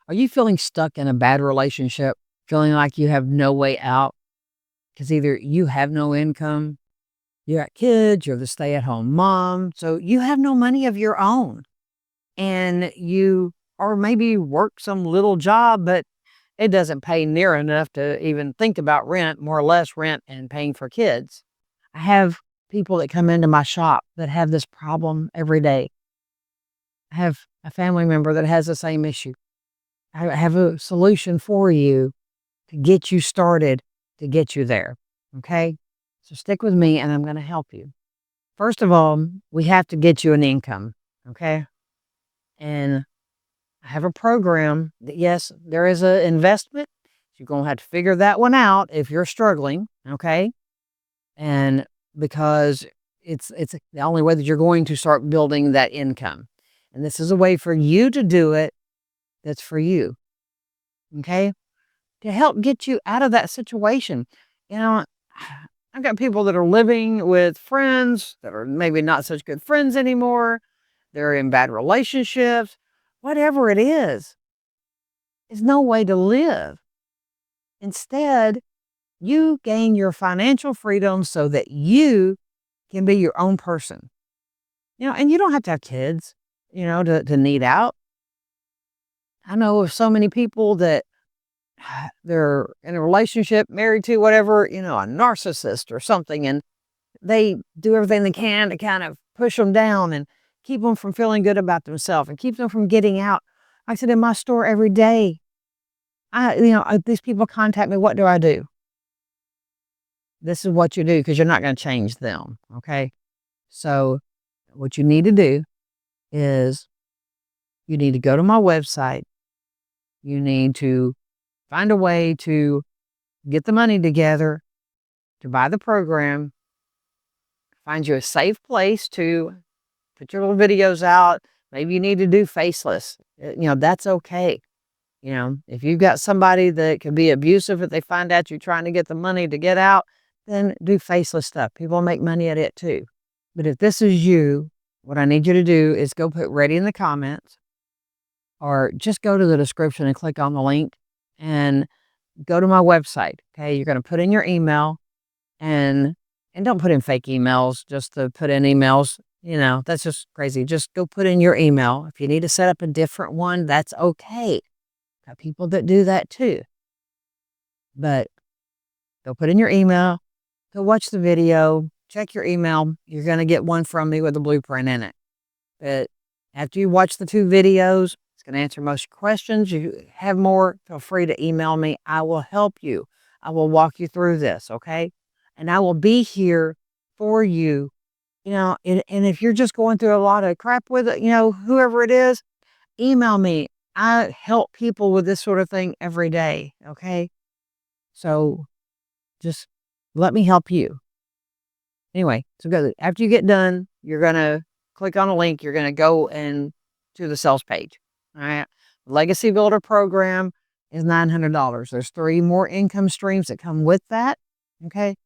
Are you feeling stuck in a bad relationship, feeling like you have no way out? Because either you have no income, you got kids, you're the stay-at-home mom, so you have no money of your own. And you or maybe work some little job, but it doesn't pay near enough to even think about rent, more or less rent and paying for kids. I have people that come into my shop that have this problem every day. I have a family member that has the same issue. I have a solution for you to get you started, to get you there. Okay. So stick with me and I'm going to help you. First of all, we have to get you an income. Okay. And I have a program that, yes, there is an investment. You're going to have to figure that one out if you're struggling. Okay. And because it's the only way that you're going to start building that income. And this is a way for you to do it that's for you. Okay. To help get you out of that situation. You know, I've got people that are living with friends that are maybe not such good friends anymore. They're in bad relationships. Whatever it is no way to live. Instead, you gain your financial freedom so that you can be your own person. And you don't have to have kids, to need out. I know of so many people that they're in a relationship, married to whatever, a narcissist or something, and they do everything they can to kind of push them down and keep them from feeling good about themselves and keep them from getting out. I said, in my store every day, these people contact me. What do I do? This is what you do, because you're not going to change them. Okay. So what you need to do is you need to go to my website. You need to find a way to get the money together to buy the program, find you a safe place to put your little videos out. Maybe you need to do faceless. That's okay. If you've got somebody that can be abusive, if they find out you're trying to get the money to get out, then do faceless stuff. People make money at it too. But if this is you, what I need you to do is go put ready in the comments, or just go to the description and click on the link and go to my website. Okay. You're going to put in your email, and don't put in fake emails just to put in emails. That's just crazy. Just go put in your email. If you need to set up a different one, that's okay. Got people that do that too. But go put in your email, go watch the video, check your email. You're going to get one from me with a blueprint in it. But after you watch the 2 videos, it's going to answer most questions. You have more, feel free to email me. I will help you. I will walk you through this, okay? And I will be here for you. And if you're just going through a lot of crap with it, whoever it is, email me. I help people with this sort of thing every day, okay? So just let me help you. Anyway, so go, after you get done, you're going to click on a link. You're going to go and to the sales page. All right. Legacy Builder program is $900. There's 3 more income streams that come with that. Okay.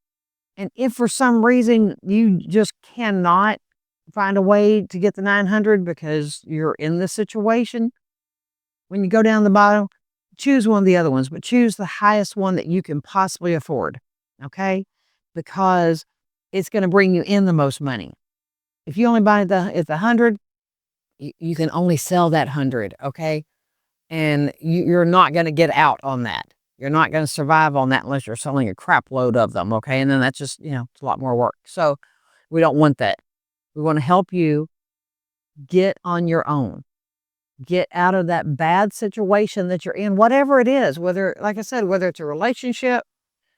And if for some reason you just cannot find a way to get the 900 because you're in this situation, when you go down the bottom, choose one of the other ones, but choose the highest one that you can possibly afford. Okay. Because it's going to bring you in the most money. If you only buy at the 100, you can only sell that 100. Okay. And you're not going to get out on that. You're not going to survive on that unless you're selling a crap load of them. Okay. And then that's just, it's a lot more work. So we don't want that. We want to help you get on your own, get out of that bad situation that you're in, whatever it is, whether, like I said, whether it's a relationship,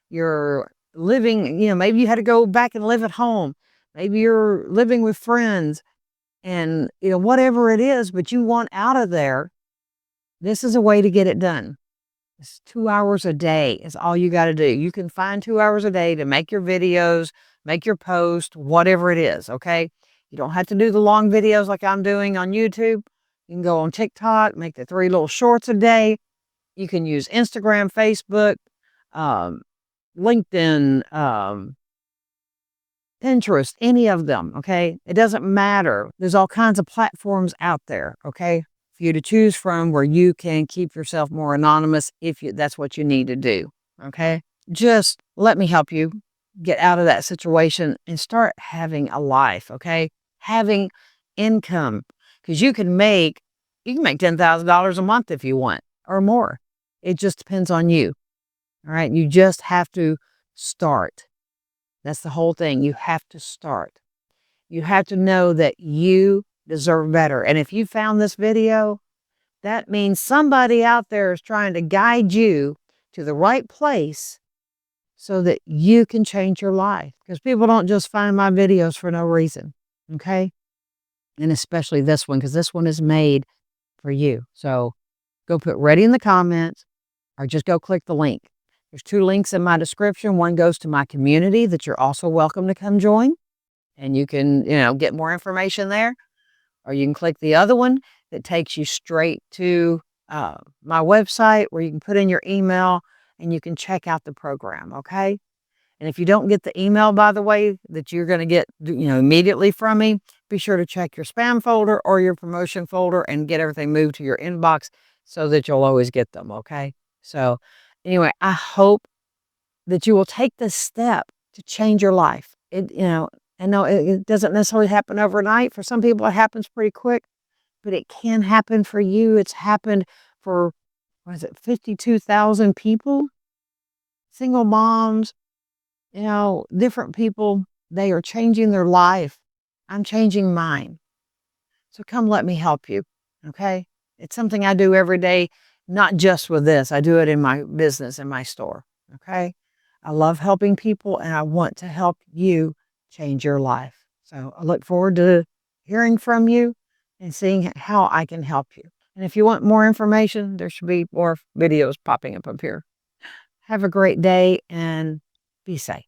you're living, maybe you had to go back and live at home. Maybe you're living with friends and, whatever it is, but you want out of there. This is a way to get it done. It's 2 hours a day is all you got to do. You can find 2 hours a day to make your videos, make your post, whatever it is. Okay. You don't have to do the long videos like I'm doing on YouTube. You can go on TikTok, make the 3 little shorts a day. You can use Instagram, Facebook, LinkedIn, Pinterest, any of them. Okay. It doesn't matter. There's all kinds of platforms out there. Okay. for you to choose from where you can keep yourself more anonymous if that's what you need to do. Okay. Just let me help you get out of that situation and start having a life. Okay. Having income, because you can make $10,000 a month if you want or more. It just depends on you. All right. You just have to start. That's the whole thing. You have to start. You have to know that you deserve better. And if you found this video, that means somebody out there is trying to guide you to the right place so that you can change your life. Because people don't just find my videos for no reason. Okay. And especially this one, because this one is made for you. So go put ready in the comments or just go click the link. There's 2 links in my description. One goes to my community that you're also welcome to come join. And you can, get more information there. Or you can click the other one that takes you straight to my website where you can put in your email and you can check out the program, okay? And if you don't get the email, by the way, that you're going to get, immediately from me, be sure to check your spam folder or your promotion folder and get everything moved to your inbox so that you'll always get them, okay? So anyway, I hope that you will take this step to change your life. I know it doesn't necessarily happen overnight. For some people, it happens pretty quick, but it can happen for you. It's happened for, 52,000 people? Single moms, different people. They are changing their life. I'm changing mine. So come let me help you, okay? It's something I do every day, not just with this. I do it in my business, in my store, okay? I love helping people, and I want to help you change your life. So I look forward to hearing from you and seeing how I can help you. And if you want more information, there should be more videos popping up here. Have a great day and be safe.